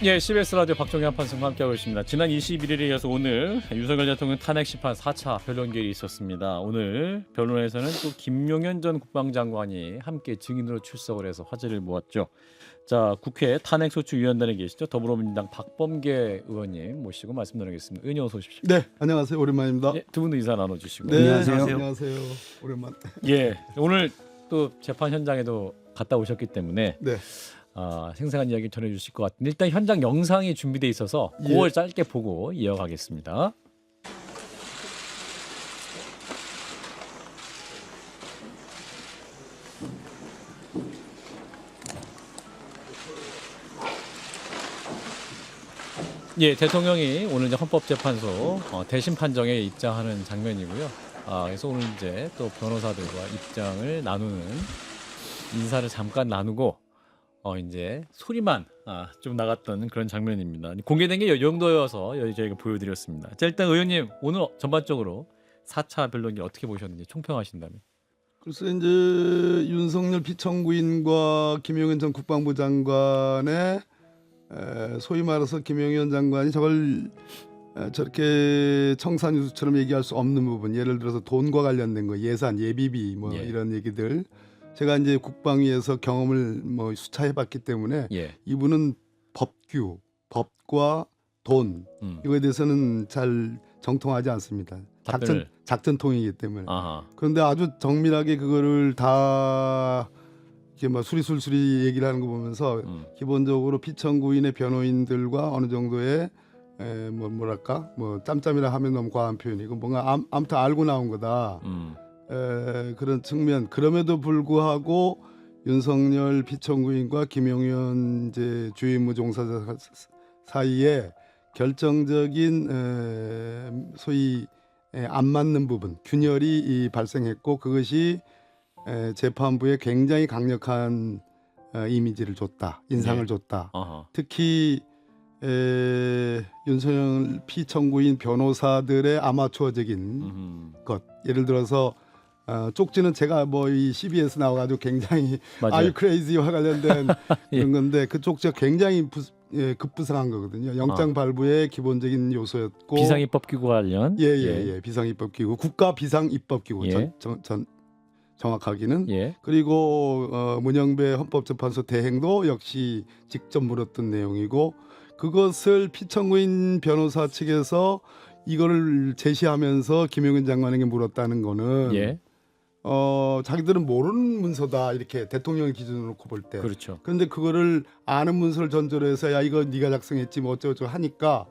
예, CBS 라디오 박정희 판승과 함께하고 있습니다. 지난 21일에 이어서 오늘 윤석열 대통령 탄핵 심판 4차 변론결이 있었습니다. 오늘 변론에서는 또 김용현 전 국방장관이 함께 증인으로 출석을 해서 화제를 모았죠. 자, 국회 탄핵소추위원단에 계시죠. 더불어민주당 박범계 의원님 모시고 말씀 나누겠습니다. 의원님 어서 오십시오. 네, 안녕하세요. 오랜만입니다. 예, 두 분도 인사 나눠주시고. 네, 안녕하세요. 오랜만. 예, 오늘 또 재판 현장에도 갔다 오셨기 때문에 네. 생생한 이야기 전해주실 것 같은데 일단 현장 영상이 준비돼 있어서 그걸 짧게 보고 이어가겠습니다. 예, 대통령이 오늘 이제 헌법재판소 대신 판정에 입장하는 장면이고요. 그래서 오늘 이제 또 변호사들과 입장을 나누는 인사를 잠깐 나누고 이제 소리만 좀 나갔던 그런 장면입니다. 공개된 게 이 정도여서 저희가 보여드렸습니다. 자, 일단 의원님 오늘 전반적으로 4차 변론결 어떻게 보셨는지 총평하신다면. 그래서 이제 윤석열 피청구인과 김용현 전 국방부 장관의 소위 말해서 김용현 장관이 저걸 저렇게 청산유수처럼 얘기할 수 없는 부분, 예를 들어서 돈과 관련된 거, 예산, 예비비 뭐 이런 얘기들. 제가 이제 국방위에서 경험을 뭐 수차해봤기 때문에 이분은 법규, 법과 돈 이거에 대해서는 잘 정통하지 않습니다. 작전통이기 때문에. 그런데 아주 정밀하게 그거를 다 이렇게 막 수리술수리 얘기를 하는 거 보면서 기본적으로 피청구인의 변호인들과 어느 정도의 뭐랄까 뭐 짬짬이라 하면 너무 과한 표현이고 뭔가 아무튼 알고 나온 거다. 그런 측면. 그럼에도 불구하고 윤석열 피청구인과 김용현 이제 주임무 종사자 사이에 결정적인 소위 안 맞는 부분, 균열이 발생했고 그것이 재판부에 굉장히 강력한 이미지를 줬다, 인상을 줬다. 특히 윤석열 피청구인 변호사들의 아마추어적인 것, 예를 들어서 쪽지는 제가 뭐 이 CBS 나와가지고 굉장히 Are you crazy와 관련된 그런 건데 그 쪽지가 굉장히 급부상한 거거든요. 영장 발부의 기본적인 요소였고 비상입법기구 관련 비상입법기구 국가 비상입법기구 정확하기는 그리고 문영배 헌법재판소 대행도 역시 직접 물었던 내용이고 그것을 피청구인 변호사 측에서 이거를 제시하면서 김용현 장관에게 물었다는 거는 자기들은 모르는 문서다 이렇게 대통령의 기준으로 놓고 볼 때. 그렇죠. 그런데 그거를 아는 문서를 전제로 해서 야 이거 네가 작성했지 뭐 어쩌고저쩌고 하니까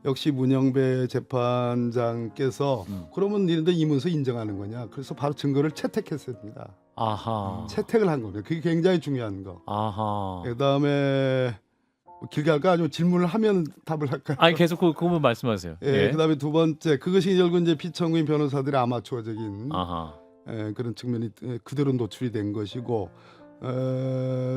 역시 문영배 재판장께서 그러면 니네들 이 문서 인정하는 거냐. 그래서 바로 증거를 채택했습니다. 채택을 한 겁니다. 그게 굉장히 중요한 거. 그다음에 길게 할까 아니면 질문을 하면 답을 할까요? 아니 계속 그 부분 말씀하세요. 그다음에 두 번째 그것이 결국 이제 피청구인 변호사들의 아마추어적인 그런 측면이 그대로 노출이 된 것이고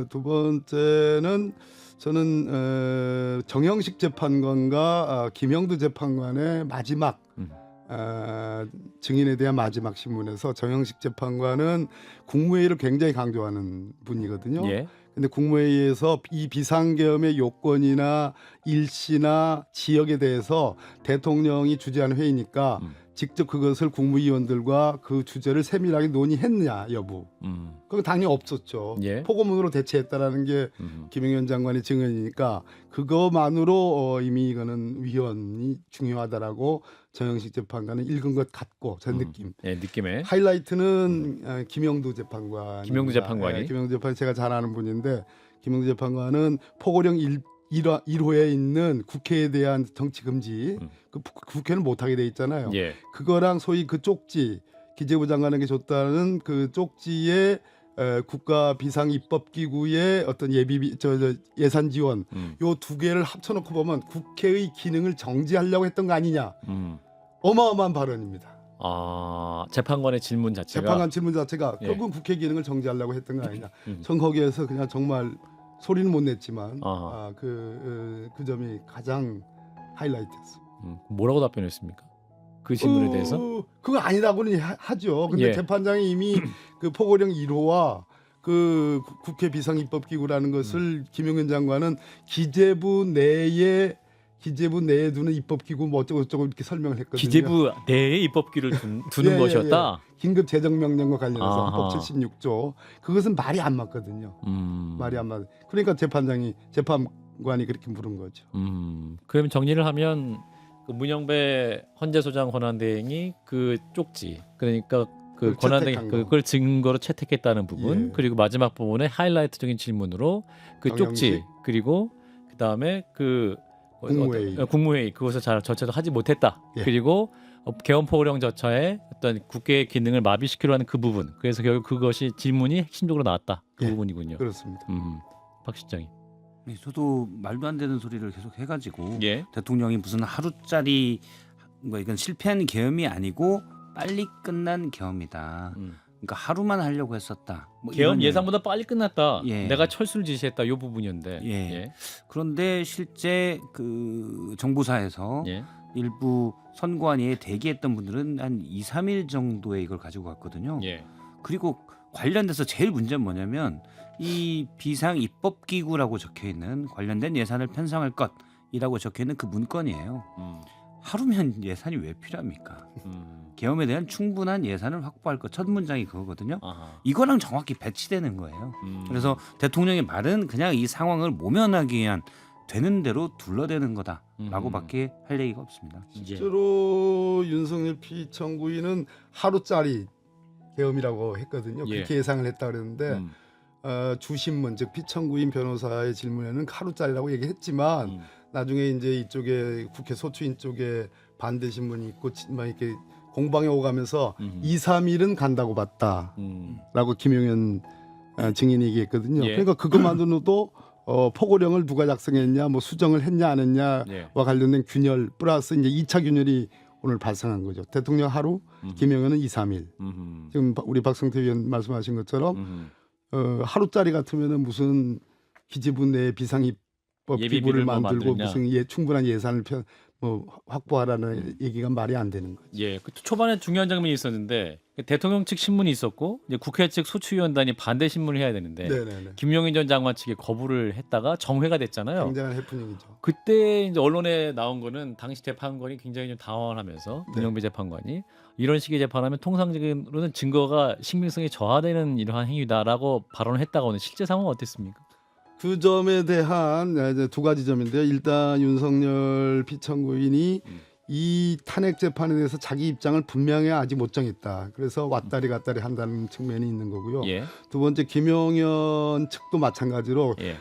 두 번째는 저는 정영식 재판관과 김영두 재판관의 마지막 증인에 대한 마지막 신문에서 정영식 재판관은 국무회의를 굉장히 강조하는 분이거든요. 근데 국무회의에서 이 비상계엄의 요건이나 일시나 지역에 대해서 대통령이 주재하는 회의니까 직접 그것을 국무위원들과 그 주제를 세밀하게 논의했냐 여부. 그건 당연히 없었죠. 포고문으로 대체했다라는 게 김용현 장관의 증언이니까 그것만으로 이미 이거는 위헌이 중요하다라고 정영식 재판관은 읽은 것 같고 제 느낌. 느낌에 하이라이트는 김영두 재판관. 김영두 재판관이. 김영두 재판 제가 잘 아는 분인데 김영두 재판관은 포고령 1호에 있는 국회에 대한 정치 금지, 그 국회는 못하게 돼 있잖아요. 그거랑 소위 그 쪽지 기재부 장관에게 줬다는 그 쪽지에 국가 비상 입법기구의 어떤 예비비 예산 지원 요 두 개를 합쳐놓고 보면 국회의 기능을 정지하려고 했던 거 아니냐. 어마어마한 발언입니다. 재판관의 질문 자체가 재판관 질문 자체가 결국 국회 기능을 정지하려고 했던 거 아니냐. 전 거기에서 그냥 정말 소리는 못 냈지만 그 점이 가장 하이라이트였어. 뭐라고 답변했습니까? 그 질문에 대해서? 그거 아니라고는 하죠. 근데 재판장이 이미 그 포고령 1호와 그 그 국회 비상입법기구라는 것을 김용현 장관은 기재부 내에 두는 입법기구 뭐 어쩌고 이렇게 설명을 했거든요. 기재부 내에 입법기를 두는 예, 예, 것이었다. 긴급 재정명령과 관련해서 아하. 헌법 76조 그것은 말이 안 맞거든요. 말이 안 맞. 그러니까 재판관이 그렇게 물은 거죠. 그러면 정리를 하면 그 문영배 헌재소장 권한대행이 그 쪽지 그러니까 그 그걸 권한대행 채택한 거. 그걸 증거로 채택했다는 부분 예. 그리고 마지막 부분에 하이라이트적인 질문으로 그 쪽지 정영식. 그리고 그 다음에 그 국무회의. 국무회의 그것을 잘 절차도 하지 못했다. 예. 그리고 개헌포고령 절차에 어떤 국회의 기능을 마비시키려 하는 그 부분. 그래서 결국 그것이 질문이 핵심적으로 나왔다. 그 예. 부분이군요. 그렇습니다. 박 실장이. 네, 저도 말도 안 되는 소리를 계속 해가지고 예. 대통령이 무슨 하루짜리 뭐 이건 실패한 계엄이 아니고 빨리 끝난 계엄이다. 그러니까 하루만 하려고 했었다. 뭐 개헌 이런 예상보다 빨리 끝났다. 예. 내가 철수를 지시했다. 이 부분이었는데. 예. 그런데 실제 그 정부사에서 예. 일부 선관위에 대기했던 분들은 한 2, 3일 정도에 이걸 가지고 갔거든요. 예. 그리고 관련돼서 제일 문제는 뭐냐면 이 비상 입법 기구라고 적혀 있는 관련된 예산을 편성할 것이라고 적혀 있는 그 문건이에요. 하루면 예산이 왜 필요합니까? 계엄에 대한 충분한 예산을 확보할 것 첫 문장이 그거거든요. 아하. 이거랑 정확히 배치되는 거예요. 그래서 대통령의 말은 그냥 이 상황을 모면하기 위한 되는 대로 둘러대는 거다라고밖에 할 얘기가 없습니다. 예. 실제로 윤석열 피청구인은 하루짜리 계엄이라고 했거든요. 예. 그렇게 예상을 했다 그랬는데 주신문 즉 피청구인 변호사의 질문에는 하루짜리라고 얘기했지만 나중에 이제 이쪽에 국회 소추인 쪽에 반대 신문이 있고 막 이렇게 공방에 오가면서 2, 3일은 간다고 봤다라고 김용현 증인이 얘기했거든요. 예. 그러니까 그것만으로도 포고령을 누가 작성했냐, 뭐 수정을 했냐 안 했냐와 예. 관련된 균열 플러스 이제 2차 균열이 오늘 발생한 거죠. 대통령 하루, 김용현은 2, 3일. 지금 우리 박성태 의원 말씀하신 것처럼 하루짜리 같으면은 무슨 기재부 내 비상입법 예비비를 기구를 뭐 만들고 만들냐. 무슨 충분한 예산을 확보하라는 얘기가 말이 안 되는 거죠. 예, 그 초반에 중요한 장면이 있었는데 대통령 측 신문이 있었고 이제 국회 측 소추위원단이 반대 신문을 해야 되는데 네네네. 김용인 전 장관 측이 거부를 했다가 정회가 됐잖아요. 굉장한 해프닝이죠. 그때 이제 언론에 나온 거는 당시 재판관이 굉장히 좀 당황하면서 네. 문영배 재판관이 이런 식의 재판하면 통상적으로는 증거가 신빙성이 저하되는 이러한 행위다라고 발언을 했다가 오늘 실제 상황은 어땠습니까? 그 점에 대한 이제 두 가지 점인데요. 일단 윤석열 피청구인이 이 탄핵 재판에 대해서 자기 입장을 분명히 아직 못 정했다. 그래서 왔다리 갔다리 한다는 측면이 있는 거고요. 예, 두 번째 김용현 측도 마찬가지로 예,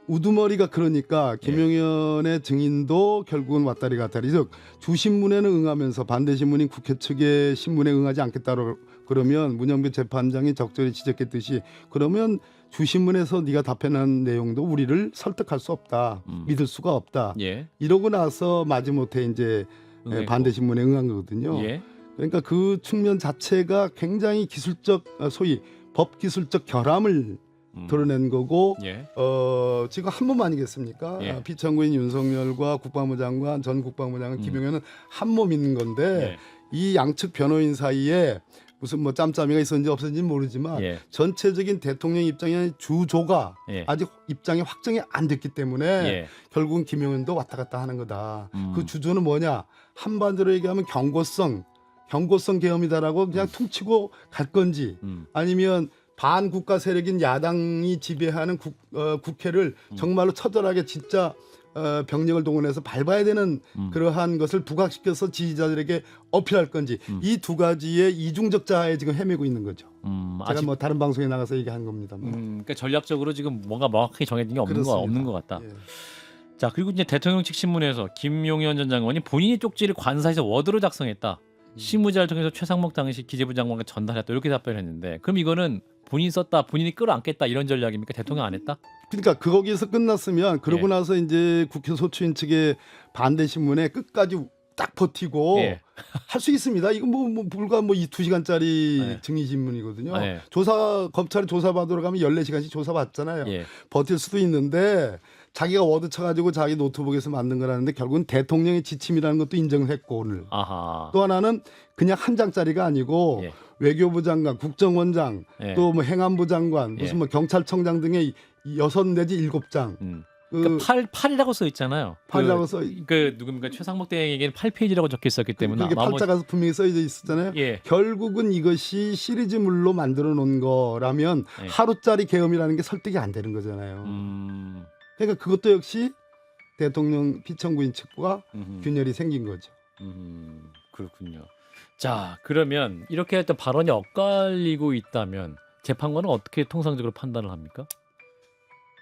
우두머리가 그러니까 김용현의 증인도 결국은 왔다리 갔다리 즉 주신문에는 응하면서 반대 신문인 국회 측의 신문에 응하지 않겠다고 그러면 문영배 재판장이 적절히 지적했듯이 그러면 주신문에서 네가 답변한 내용도 우리를 설득할 수 없다. 믿을 수가 없다. 예, 이러고 나서 마지못해 이제 응했고. 반대 신문에 응한 거거든요. 예, 그러니까 그 측면 자체가 굉장히 기술적 소위 법 기술적 결함을 드러낸 거고 예, 지금 한 몸 아니겠습니까? 예. 피청구인 윤석열과 국방부 장관 전 국방부 장관 김용현은 한 몸인 건데 예. 이 양측 변호인 사이에 무슨 뭐 짬짬이가 있었는지 없었는지 모르지만 예. 전체적인 대통령 입장의 주조가 예. 아직 입장이 확정이 안 됐기 때문에 예. 결국은 김용현도 왔다 갔다 하는 거다. 그 주조는 뭐냐? 한반도로 얘기하면 경고성 계엄이다라고 그냥 퉁치고 갈 건지 아니면 반국가 세력인 야당이 지배하는 국회를 정말로 처절하게 진짜 병력을 동원해서 밟아야 되는 그러한 것을 부각시켜서 지지자들에게 어필할 건지 이 두 가지의 이중적 자에 지금 헤매고 있는 거죠. 제가 아직 뭐 다른 방송에 나가서 얘기한 겁니다. 그러니까 전략적으로 지금 뭔가 명확하게 정해진 게 없는 것 같다. 예. 자, 그리고 이제 대통령 측 신문에서 김용현 전 장관이 본인이 쪽지를 관사에서 워드로 작성했다. 실무자를 통해서 최상목 당시 기재부 장관과 전달했다. 이렇게 답변했는데 그럼 이거는 본인이 썼다, 본인이 끌어안겠다 이런 전략입니까? 대통령 안 했다? 그러니까 거기서 끝났으면 그러고 예. 나서 이제 국회 소추인 측의 반대 신문에 끝까지 딱 버티고 예. 할 수 있습니다. 이거 뭐 불과 뭐 이 2시간짜리 예. 증인 신문이거든요. 예. 검찰이 조사 받으러 가면 14시간씩 조사 받잖아요. 예. 버틸 수도 있는데 자기가 워드 쳐가지고 자기 노트북에서 만든 거라는데 결국은 대통령의 지침이라는 것도 인정을 했고 오늘. 아하. 또 하나는 그냥 한 장짜리가 아니고 예. 외교부 장관, 국정원장, 예. 또 뭐 행안부 장관, 무슨 예. 뭐 경찰청장 등의 6 내지 7장. 그러니까 8이라고 써 있잖아요. 8이라고 써. 그 누굽니까 최상목 대행에게는 8페이지라고 적혀 있었기 때문에 그게 팔자가 분명히 써져 있었잖아요. 예. 결국은 이것이 시리즈물로 만들어 놓은 거라면 예. 하루짜리 계엄이라는 게 설득이 안 되는 거잖아요. 그러니까 그것도 역시 대통령 피청구인 측과 균열이 생긴 거죠. 그렇군요. 자, 그러면 이렇게 했던 발언이 엇갈리고 있다면 재판관은 어떻게 통상적으로 판단을 합니까?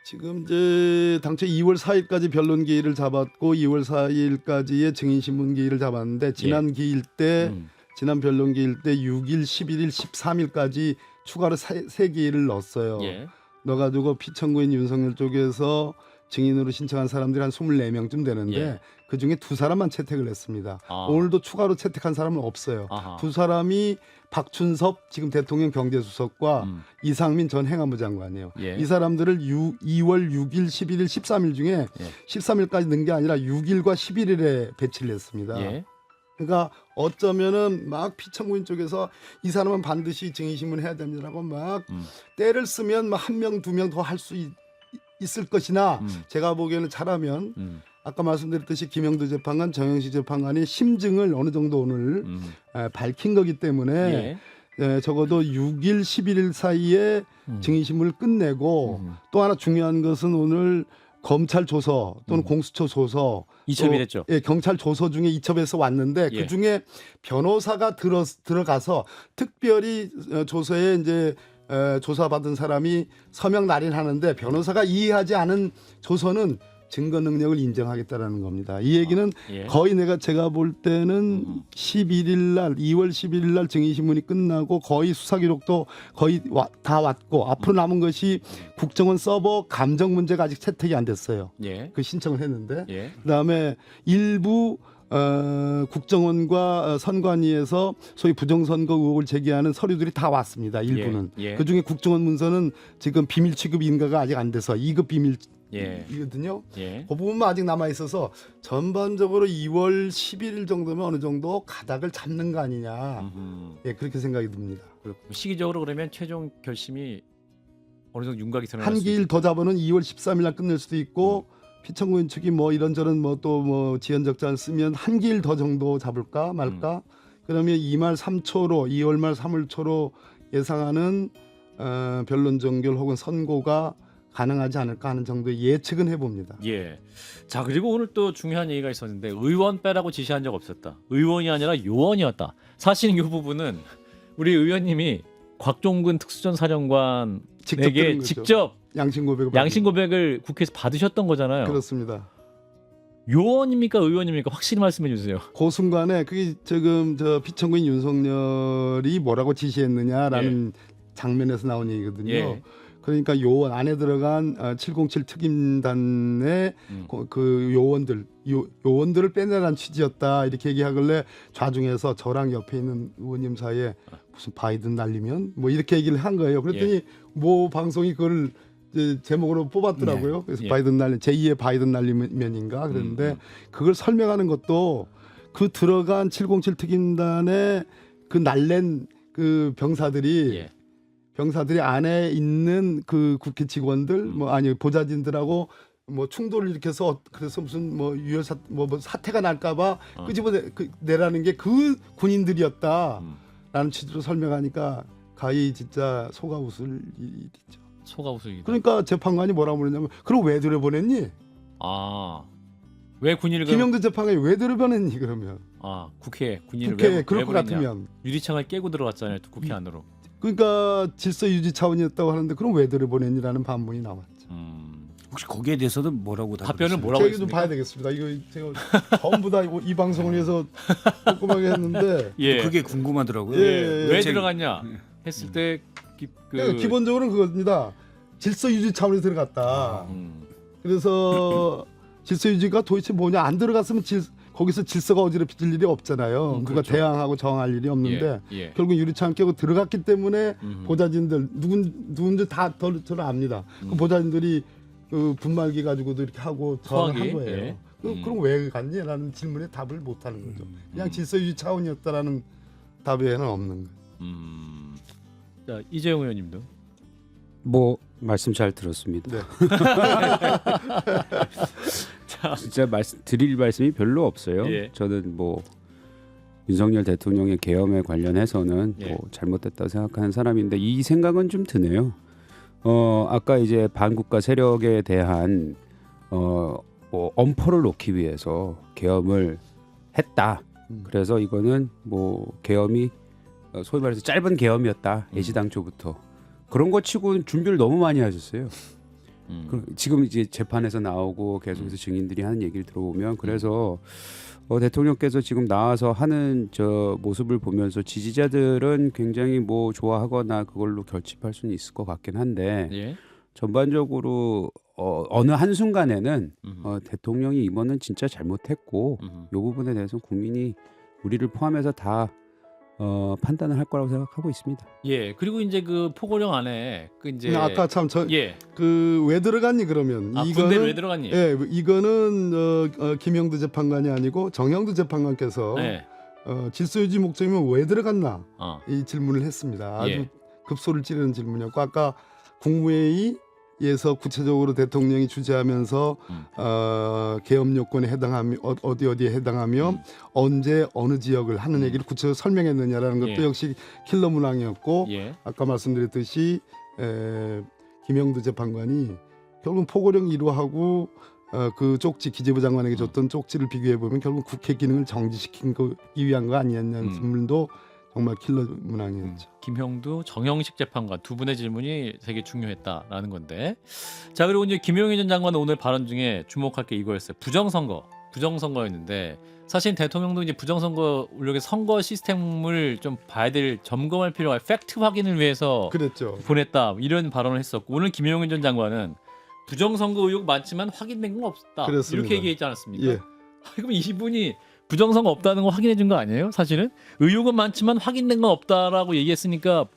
지금 이제 당초 2월 4일까지 변론 기일을 잡았고 2월 4일까지의 증인 신문 기일을 잡았는데 지난 기일 때 지난 변론 기일 때 6일, 11일, 13일까지 추가로 세 기일을 넣었어요. 예. 넣어가지고 피청구인 윤석열 쪽에서 증인으로 신청한 사람들이 한 24명쯤 되는데 예. 그중에 2사람만 채택을 했습니다. 아. 오늘도 추가로 채택한 사람은 없어요. 아하. 2사람이 박춘섭 지금 대통령 경제수석과 이상민 전 행안부 장관이에요. 예. 이 사람들을 2월 6일, 11일, 13일 중에 예. 13일까지 넣은 게 아니라 6일과 11일에 배치를 했습니다. 예. 그러니까 어쩌면은 막 피청구인 쪽에서 이 사람은 반드시 증인신문 해야 됩니다라고 막 때를 쓰면 막 1명, 2명 더 할 수 있을 것이나 제가 보기에는 잘하면 아까 말씀드렸듯이 김영도 재판관, 정영식 재판관이 심증을 어느 정도 오늘 밝힌 거기 때문에 적어도 6일, 11일 사이에 증인신문을 끝내고 또 하나 중요한 것은 오늘 검찰 조서 또는 공수처 조서 이첩이 됐죠. 예, 경찰 조서 중에 이첩에서 왔는데 예. 그 중에 변호사가 들어가서 특별히 조서에 이제 조사받은 사람이 서명 날인하는데 변호사가 이해하지 않은 조서는 증거 능력을 인정하겠다라는 겁니다. 이 얘기는 예. 거의 제가 볼 때는 11일 날 2월 11일 날 증인신문이 끝나고 거의 수사 기록도 거의 다 왔고 앞으로 남은 것이 국정원 서버 감정 문제가 아직 채택이 안 됐어요. 예. 그 신청을 했는데 예. 그다음에 일부 국정원과 선관위에서 소위 부정선거 의혹을 제기하는 서류들이 다 왔습니다. 일부는. 예. 그중에 국정원 문서는 지금 비밀 취급 인가가 아직 안 돼서 2급 비밀이거든요. 예. 그 부분만 아직 남아 있어서 전반적으로 2월 11일 정도면 어느 정도 가닥을 잡는 거 아니냐. 예, 그렇게 생각이 듭니다. 시기적으로 그러면 최종 결심이 어느 정도 윤곽이 드러날 한 수 기일 더 잡으면 2월 13일 날 끝낼 수도 있고 피청구인 측이 뭐 이런저런 뭐 또 뭐 지연적자를 쓰면 한 기일 더 정도 잡을까 말까. 그러면 2말 3초로 2월 말 3월 초로 예상하는 변론 종결 혹은 선고가 가능하지 않을까 하는 정도의 예측은 해봅니다. 예. 자, 그리고 오늘 또 중요한 얘기가 있었는데 의원 빼라고 지시한 적 없었다. 의원이 아니라 요원이었다. 사실 이 부분은 우리 의원님이 곽종근 특수전 사령관에게 직접 양심 고백을 국회에서 받으셨던 거잖아요. 그렇습니다. 요원입니까 의원입니까? 확실히 말씀해 주세요. 그 순간에 그게 지금 피청구인 윤석열이 뭐라고 지시했느냐라는 장면에서 나온 얘기거든요. 예. 그러니까 요원 안에 들어간 707 특임단의 그 요원들을 빼내라는 취지였다 이렇게 얘기하길래 좌중에서 저랑 옆에 있는 의원님 사이에 무슨 바이든 날리면 뭐 이렇게 얘기를 한 거예요. 그랬더니 뭐 방송이 그걸 이제 제목으로 뽑았더라고요. 그래서 바이든 날리 제2의 바이든 날리면인가 그랬는데 그걸 설명하는 것도 그 들어간 707 특임단의 그 날랜 그 병사들이 안에 있는 그 국회 직원들 뭐 아니 보좌진들하고 뭐 충돌을 일으켜서 그래서 무슨 뭐 유혈사 뭐 사태가 날까봐 끄집어내라는 게 그 군인들이었다라는 취지로 설명하니까 가히 진짜 속아 웃을 일이죠. 속아 웃을 일. 그러니까 재판관이 뭐라고 그러냐면 그럼 왜 들여보냈니? 왜 군인을 김영도 재판관이 왜 들여보냈니 그러면? 국회에 군인을 국회에 그럴 것 같으면 유리창을 깨고 들어갔잖아요. 국회 안으로. 그러니까 질서 유지 차원이었다고 하는데 그럼 왜 들여보냈니라는 반문이 나왔죠. 혹시 거기에 대해서는 뭐라고 답변을 답변을 뭐라고 제가 좀 봐야 되겠습니다. 이거 제가 전부 다 이 방송을 위해서 꼼꼼하게 했는데 그게 궁금하더라고요. 왜 들어갔냐 했을 때 그러니까 기본적으로는 그겁니다. 질서 유지 차원에서 들어갔다. 그래서 질서 유지가 도대체 뭐냐 안 들어갔으면 거기서 질서가 어지럽힐 일이 없잖아요. 그러니까 대항하고 저항할 일이 없는데 결국 유리창 깨고 들어갔기 때문에 보좌진들 누군지 다 저를 압니다. 그 보좌진들이 그 분말기 가지고도 이렇게 하고 저항을 한 거예요. 그럼 왜 갔니?라는 질문에 답을 못 하는 거죠. 그냥 질서 유지 차원이었다라는 답에는 없는 거예요. 자, 이재용 의원님도. 뭐 말씀 잘 들었습니다. 네. 자, 진짜 드릴 말씀이 별로 없어요. 예. 저는 뭐 윤석열 대통령의 계엄에 관련해서는 예. 뭐 잘못됐다고 생각하는 사람인데 이 생각은 좀 드네요. 아까 이제 반국가 세력에 대한 뭐 엄포를 놓기 위해서 계엄을 했다. 그래서 이거는 뭐 계엄이 소위 말해서 짧은 계엄이었다. 애시당초부터. 그런 거 치고는 준비를 너무 많이 하셨어요. 지금 이제 재판에서 나오고 계속해서 증인들이 하는 얘기를 들어보면 그래서 대통령께서 지금 나와서 하는 저 모습을 보면서 지지자들은 굉장히 뭐 좋아하거나 그걸로 결집할 수는 있을 것 같긴 한데 예. 전반적으로 어느 한 순간에는 대통령이 이번은 진짜 잘못했고 이 부분에 대해서 국민이 우리를 포함해서 다 판단을 할 거라고 생각하고 있습니다. 예. 그리고 이제 그 포고령 안에 그 이제 아까 참 예. 그 왜 들어갔니 그러면 군대를 왜 들어갔니? 예, 이거는 김영두 재판관이 아니고 정영두 재판관께서 네. 질서유지 목적이면 왜 들어갔나 이 질문을 했습니다. 아주 예. 급소를 찌르는 질문이었고 아까 국무회의에서 구체적으로 대통령이 주재하면서 계엄 요건에 해당하며 어디에 해당하며 언제 어느 지역을 하는 얘기를 구체적으로 설명했느냐라는 것도 예. 역시 킬러 문항이었고 예. 아까 말씀드렸듯이 김영두 재판관이 결국 포고령 1호하고 그 쪽지 기재부 장관에게 줬던 쪽지를 비교해 보면 결국 국회 기능을 정지시키기 위한 거 아니었냐는 질문도 정말 킬러 문항이었죠. 김형두, 정영식 재판관 두 분의 질문이 되게 중요했다라는 건데. 자, 그리고 이제 김용희 전 장관은 오늘 발언 중에 주목할 게 이거였어요. 부정선거였는데 사실 대통령도 이제 부정선거 우리의 선거 시스템을 좀 봐야 될 점검할 필요가 팩트 확인을 위해서 그랬죠. 보냈다 이런 발언을 했었고 오늘 김용희 전 장관은 부정선거 의혹 많지만 확인된 건 없다 그렇습니다. 이렇게 얘기했지 않았습니까? 예. 그럼 이분이 부정선거 없다는 거 확인해 준 거 아니에요? 사실은 의혹은 많지만 확인된 건 없다라고 얘기했으니까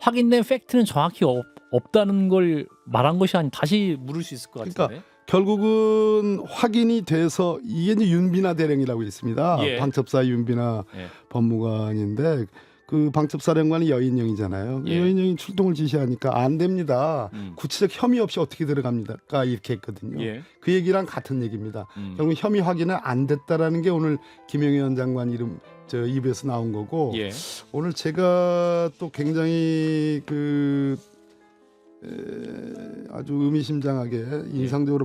확인된 팩트는 정확히 없다는 걸 말한 것이 아니 다시 물을 수 있을 것 같은데. 그러니까 결국은 확인이 돼서 이게 이제 윤비나 대령이라고 있습니다. 예. 방첩사 윤비나 예. 법무관인데 그 방첩사령관이 여인영이잖아요. 예. 여인영이 출동을 지시하니까 안 됩니다. 구체적 혐의 없이 어떻게 들어갑니까? 이렇게 했거든요. 예. 그 얘기랑 같은 얘기입니다. 결국 혐의 확인은 안 됐다라는 게 오늘 김영희 원 장관 입에서 나온 거고 예. 오늘 제가 또 굉장히 아주 의미심장하게 인상적으로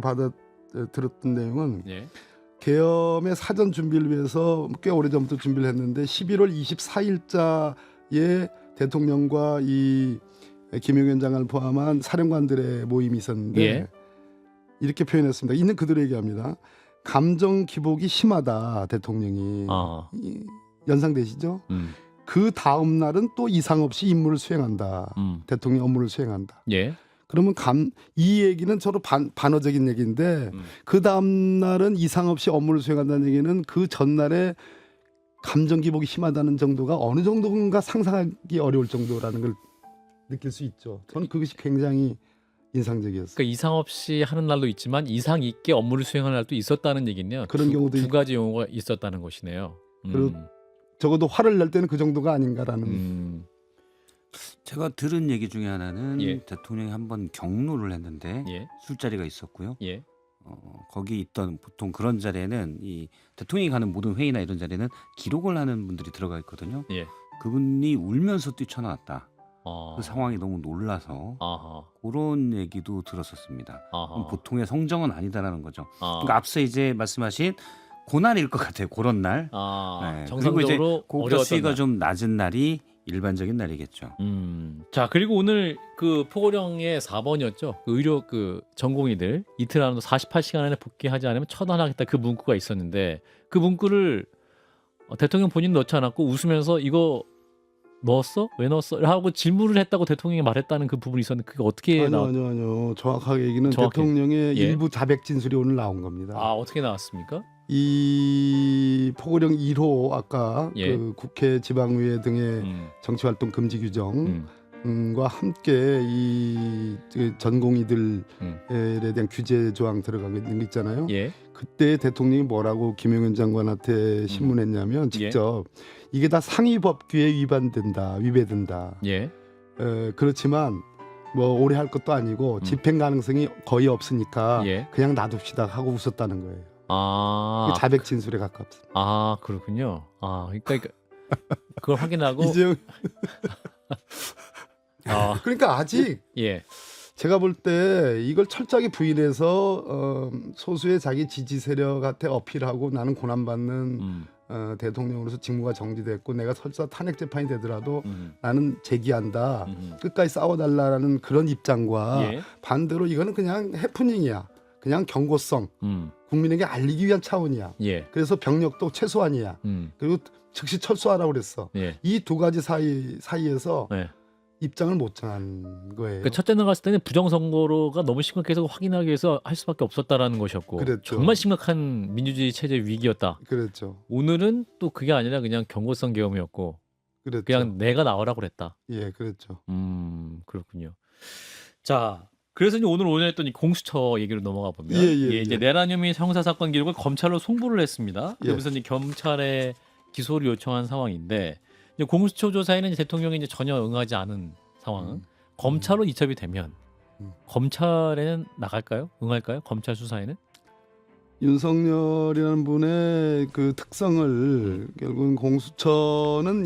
들었던 내용은 예. 계엄의 사전 준비를 위해서 꽤 오래전부터 준비를 했는데 11월 24일자에 대통령과 이 김용현 장관을 포함한 사령관들의 모임이 있었는데 예. 이렇게 표현했습니다. 있는 그대로 얘기합니다. 감정 기복이 심하다 대통령이 연상되시죠? 그 다음 날은 또 이상 없이 임무를 수행한다. 대통령 업무를 수행한다. 예. 그러면 이 얘기는 서로 반어적인 얘기인데 그 다음 날은 이상 없이 업무를 수행한다는 얘기는 그 전날에 감정 기복이 심하다는 정도가 어느 정도인가 상상하기 어려울 정도라는 걸 느낄 수 있죠. 저는 그것이 굉장히 인상적이었어요. 그러니까 이상 없이 하는 날도 있지만 이상 있게 업무를 수행하는 날도 있었다는 얘기는요. 그런 경우도 두 가지 용어가 있었다는 것이네요. 그리고 적어도 화를 낼 때는 그 정도가 아닌가라는. 제가 들은 얘기 중에 하나는 예. 대통령이 한번 경로를 했는데 예. 술자리가 있었고요. 예. 거기 있던 보통 그런 자리에는 이 대통령이 가는 모든 회의나 이런 자리에는 기록을 하는 분들이 들어가 있거든요. 예. 그분이 울면서 뛰쳐나왔다. 아. 그 상황이 너무 놀라서 아하. 그런 얘기도 들었었습니다. 아하. 보통의 성정은 아니다라는 거죠. 아. 그러니까 앞서 이제 말씀하신 고날일 것 같아요. 그런 날. 네. 그리고 이제 정상적으로 고가 어려웠던 수위가 날. 좀 낮은 날이 일반적인 날이겠죠. 자, 그리고 오늘 그 포고령의 4번이었죠. 그 의료 전공의들 이틀 안으로 48시간 안에 복귀하지 않으면 처단하겠다 그 문구가 있었는데 그 문구를 대통령 본인 넣지 않았고 웃으면서 이거 넣었어? 왜 넣었어? 하고 질문을 했다고 대통령이 말했다는 그 부분이 있었는데 그게 어떻게 아니요. 정확하게 얘기는 정확히. 대통령의 예. 일부 자백 진술이 오늘 나온 겁니다. 어떻게 나왔습니까? 이 포고령 1호 아까 예. 그 국회 지방의회 등의 정치활동 금지 규정 함께 이 전공의들에 대한 규제 조항 들어간 거 있는 거 있잖아요. 예. 그때 대통령이 뭐라고 김용현 장관한테 신문했냐면 직접 이게 다 상위법규에 위배된다. 예. 그렇지만 뭐 오래 할 것도 아니고 집행 가능성이 거의 없으니까 예. 그냥 놔둡시다 하고 웃었다는 거예요. 아. 자백 진술에 가깝습니다. 아, 그렇군요. 아, 그러니까 그걸 확인하고 이재용 아, 그러니까 아직 예. 제가 볼 때 이걸 철저하게 부인해서 소수의 자기 지지 세력한테 어필하고 나는 고난받는 대통령으로서 직무가 정지됐고 내가 설사 탄핵 재판이 되더라도 나는 제기한다. 끝까지 싸워달라는 그런 입장과 예. 반대로 이거는 그냥 해프닝이야. 그냥 경고성. 국민에게 알리기 위한 차원이야. 예. 그래서 병력도 최소한이야. 그리고 즉시 철수하라고 그랬어. 예. 이 두 가지 사이에서 네. 입장을 못 정한 거예요. 그 첫째 나갔을 때는 부정선거가 너무 심각해서 확인하기 위해서 할 수밖에 없었다라는 것이었고 그랬죠. 정말 심각한 민주주의 체제 위기였다. 그랬죠. 오늘은 또 그게 아니라 그냥 경고성 계엄이었고 그랬죠. 그냥 내가 나오라고 그랬다. 예, 그랬죠. 그렇군요. 자, 그래서 이제 오늘 했더니 공수처 얘기로 넘어가 보면 이제 내란 혐의 형사 사건 기록을 검찰로 송부를 했습니다. 예. 그래서 이제 경찰에 기소를 요청한 상황인데 이제 공수처 조사에는 이제 대통령이 이제 전혀 응하지 않은 상황. 검찰로 이첩이 되면 검찰에는 나갈까요? 응할까요? 검찰 수사에는? 윤석열이라는 분의 그 특성을 결국은 공수처는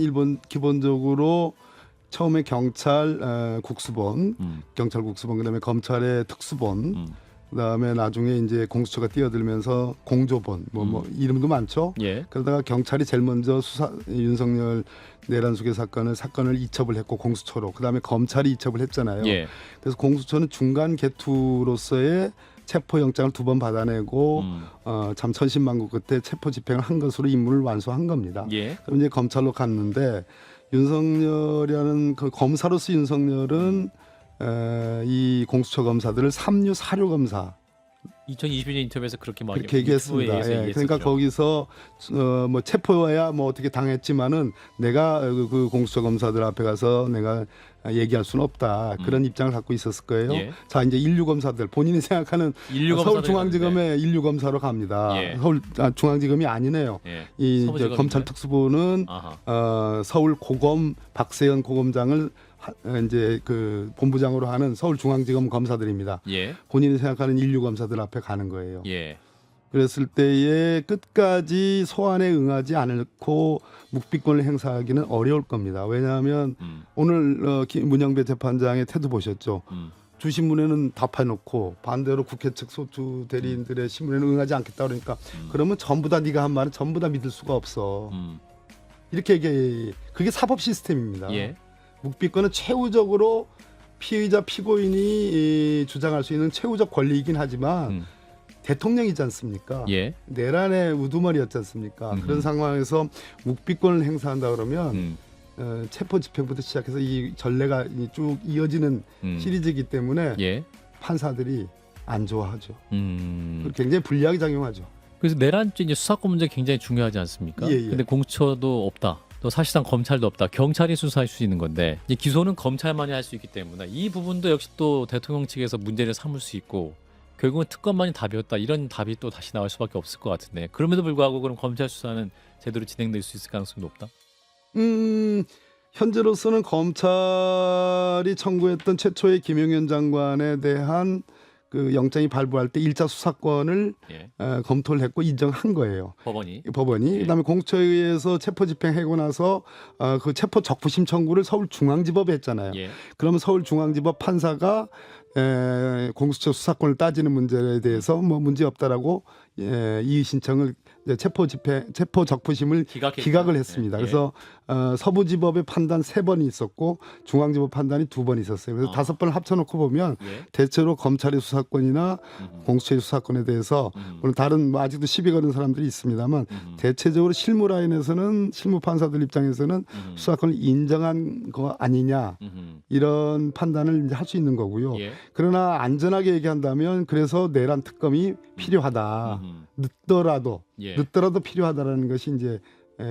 기본적으로 처음에 경찰 국수본, 경찰 국수본 그다음에 검찰의 특수본, 그다음에 나중에 이제 공수처가 뛰어들면서 공조본, 뭐 이름도 많죠. 예. 그러다가 경찰이 제일 먼저 윤석열 내란 수계 사건을 이첩을 했고 공수처로, 그다음에 검찰이 이첩을 했잖아요. 예. 그래서 공수처는 중간 개투로서의 체포영장을 2번 받아내고 참 천신만고 끝에 체포 집행을 한 것으로 임무를 완수한 겁니다. 예. 그럼 이제 검찰로 갔는데 윤석열이라는 그 검사로서 윤석열은 이 공수처 검사들을 삼류 사료 검사 2020년 인터뷰에서 그렇게 막 그렇게 얘기했습니다. 예, 그러니까 거기서 뭐 체포해야 뭐 어떻게 당했지만은 내가 그 공수처 검사들 앞에 가서 내가 얘기할 수는 없다. 그런 입장을 갖고 있었을 거예요. 예. 자, 이제 인류 검사들 본인이 생각하는 서울중앙지검의 인류 검사로 갑니다. 예. 중앙지검이 아니네요. 예. 이 검찰 특수부는 서울 고검 박세현 고검장을 이제 그 본부장으로 하는 서울중앙지검 검사들입니다. 예. 본인이 생각하는 인류 검사들 앞에 가는 거예요. 예. 그랬을 때에 끝까지 소환에 응하지 않고 묵비권을 행사하기는 어려울 겁니다. 왜냐하면 오늘 문영배 재판장의 태도 보셨죠. 주신문에는 답해놓고 반대로 국회 측 소추 대리인들의 신문에는 응하지 않겠다 그러니까 그러면 전부 다 네가 한 말은 전부 다 믿을 수가 없어. 이렇게 얘기해. 그게 사법 시스템입니다. 예. 묵비권은 최후적으로 피의자 피고인이 주장할 수 있는 최후적 권리이긴 하지만 대통령이지 않습니까? 예. 내란의 우두머리였지 않습니까? 그런 상황에서 묵비권을 행사한다 그러면 체포 집행부터 시작해서 이 전례가 쭉 이어지는 시리즈이기 때문에 예. 판사들이 안 좋아하죠. 굉장히 불리하게 작용하죠. 그래서 내란죄 이제 수사권 문제 굉장히 중요하지 않습니까? 예. 근데 공수처도 없다. 또 사실상 검찰도 없다. 경찰이 수사할 수 있는 건데 이제 기소는 검찰만이 할 수 있기 때문에 이 부분도 역시 또 대통령 측에서 문제를 삼을 수 있고 결국은 특검만이 답이었다. 이런 답이 또 다시 나올 수밖에 없을 것 같은데 그럼에도 불구하고 그럼 검찰 수사는 제대로 진행될 수 있을 가능성이 높다? 현재로서는 검찰이 청구했던 최초의 김용현 장관에 대한 그 영장이 발부할 때 1차 수사권을 예. 검토를 했고 인정한 거예요. 법원이. 예. 그다음에 공수처에 의해서 체포 집행하고 나서 그 체포 적부심 청구를 서울중앙지법에 했잖아요. 예. 그러면 서울중앙지법 판사가 공수처 수사권을 따지는 문제에 대해서 뭐 문제 없다라고 이의 신청을 체포 적부심을 기각을 했습니다. 예. 그래서 서부지법의 판단 3번이 있었고 중앙지법 판단이 2번 있었어요. 그래서 5번을 합쳐놓고 보면 예. 대체로 검찰의 수사권이나 공수처의 수사권에 대해서 물론 다른 뭐 아직도 시비 거는 사람들이 있습니다만 대체적으로 실무 라인에서는 실무 판사들 입장에서는 수사권을 인정한 거 아니냐 이런 판단을 이제 할 수 있는 거고요. 예. 그러나 안전하게 얘기한다면 그래서 내란 특검이 필요하다. 늦더라도 예. 필요하다라는 것이 이제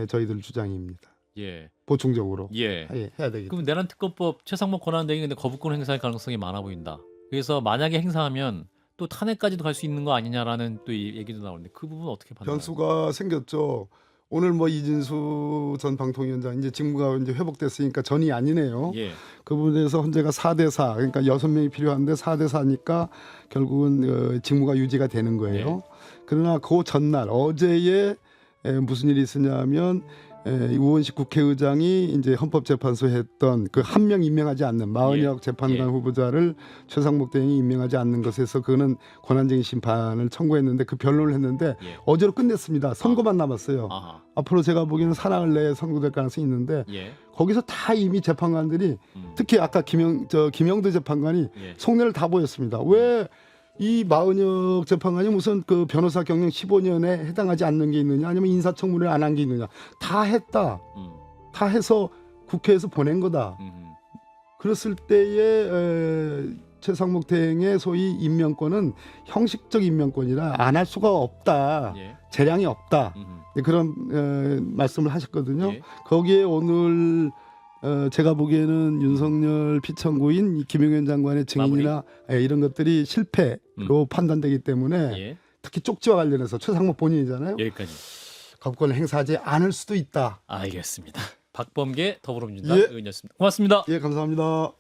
저희들 주장입니다. 예. 보충적으로 예. 해야 되겠죠. 그럼 내란 특검법 최상목 권한대행이 근데 거부권 행사할 가능성이 많아 보인다. 그래서 만약에 행사하면 또 탄핵까지도 갈 수 있는 거 아니냐라는 또 이 얘기도 나오는데 그 부분 어떻게 판단해요? 변수가 생겼죠. 오늘 뭐 이진수 전 방통위원장 이제 직무가 이제 회복됐으니까 전이 아니네요. 예. 그 부분에서 헌재가 4대4 그러니까 6명이 필요한데 4대4니까 결국은 직무가 유지가 되는 거예요. 그러나 그 전날 어제에 무슨 일이 있었냐면 우원식 국회의장이 이제 헌법재판소에 했던 그 한 명 임명하지 않는 마은혁 재판관 후보자를 최상목 대행이 임명하지 않는 것에서 그거는 권한쟁의 심판을 청구했는데 그 변론을 했는데 어제로 끝냈습니다. 선고만 남았어요. 아하. 앞으로 제가 보기에는 사나흘 내에 선고될 가능성이 있는데 예. 거기서 다 이미 재판관들이 특히 아까 김영도 재판관이 예. 속내를 다 보였습니다. 왜 이 마은혁 재판관이 무슨 그 변호사 경력 15년에 해당하지 않는 게 있느냐 아니면 인사청문회를 안 한 게 있느냐 다 했다. 다 해서 국회에서 보낸 거다. 그랬을 때에 최상목 대행의 소위 임명권은 형식적 임명권이라 안 할 수가 없다. 예. 재량이 없다. 그런 말씀을 하셨거든요. 예. 거기에 오늘 제가 보기에는 윤석열 피청구인 김용현 장관의 증인이나 이런 것들이 실패로 판단되기 때문에 예. 특히 쪽지와 관련해서 최상목 본인이잖아요. 여기까지. 거부권을 행사하지 않을 수도 있다. 알겠습니다. 박범계 더불어민주당 예. 의원이었습니다. 고맙습니다. 예, 감사합니다.